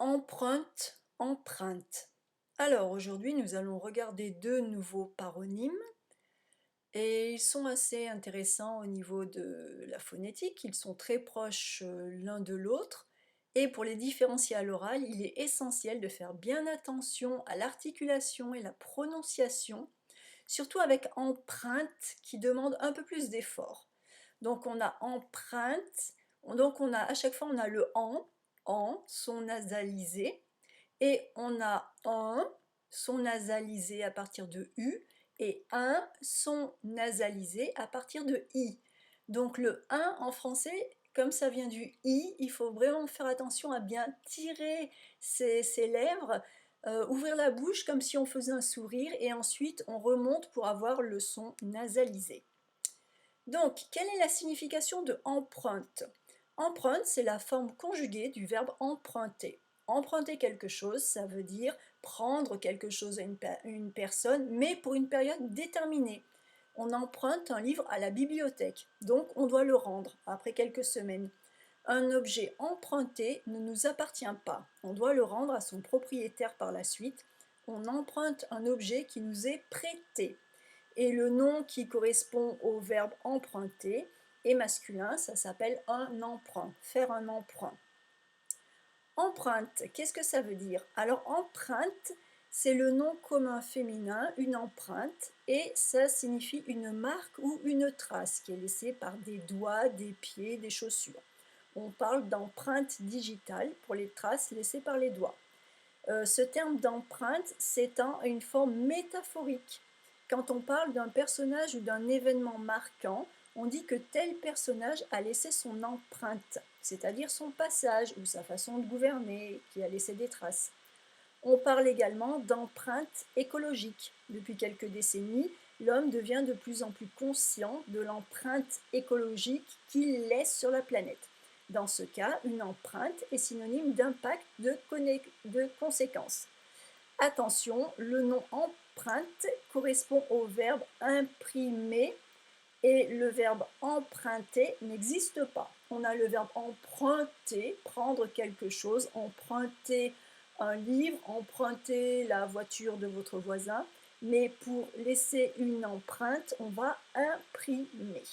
Empreinte, empreinte. Alors aujourd'hui, nous allons regarder deux nouveaux paronymes et ils sont assez intéressants au niveau de la phonétique. Ils sont très proches l'un de l'autre et pour les différencier à l'oral, il est essentiel de faire bien attention à l'articulation et la prononciation, surtout avec empreinte qui demande un peu plus d'effort. Donc on a empreinte, donc on a à chaque fois on a le en, son nasalisé. Et on a un son nasalisé à partir de U et un son nasalisé à partir de I. Donc le un en français, comme ça vient du I, il faut vraiment faire attention à bien tirer ses lèvres, ouvrir la bouche comme si on faisait un sourire et ensuite on remonte pour avoir le son nasalisé. Donc, quelle est la signification de empreinte? Empreinte, c'est la forme conjuguée du verbe emprunter. Emprunter quelque chose, ça veut dire prendre quelque chose à une personne, mais pour une période déterminée. On emprunte un livre à la bibliothèque, donc on doit le rendre après quelques semaines. Un objet emprunté ne nous appartient pas, on doit le rendre à son propriétaire par la suite. On emprunte un objet qui nous est prêté. Et le nom qui correspond au verbe emprunter est masculin, ça s'appelle un emprunt, faire un emprunt. Empreinte, qu'est-ce que ça veut dire? Alors empreinte, c'est le nom commun féminin, une empreinte, et ça signifie une marque ou une trace qui est laissée par des doigts, des pieds, des chaussures. On parle d'empreinte digitale pour les traces laissées par les doigts. Ce terme d'empreinte s'étend à une forme métaphorique. Quand on parle d'un personnage ou d'un événement marquant, on dit que tel personnage a laissé son empreinte, c'est-à-dire son passage ou sa façon de gouverner, qui a laissé des traces. On parle également d'empreinte écologique. Depuis quelques décennies, l'homme devient de plus en plus conscient de l'empreinte écologique qu'il laisse sur la planète. Dans ce cas, une empreinte est synonyme d'impact, de conséquence. Attention, le nom empreinte correspond au verbe imprimer et le verbe emprunter n'existe pas. On a le verbe emprunter, prendre quelque chose, emprunter un livre, emprunter la voiture de votre voisin, mais pour laisser une empreinte, on va imprimer.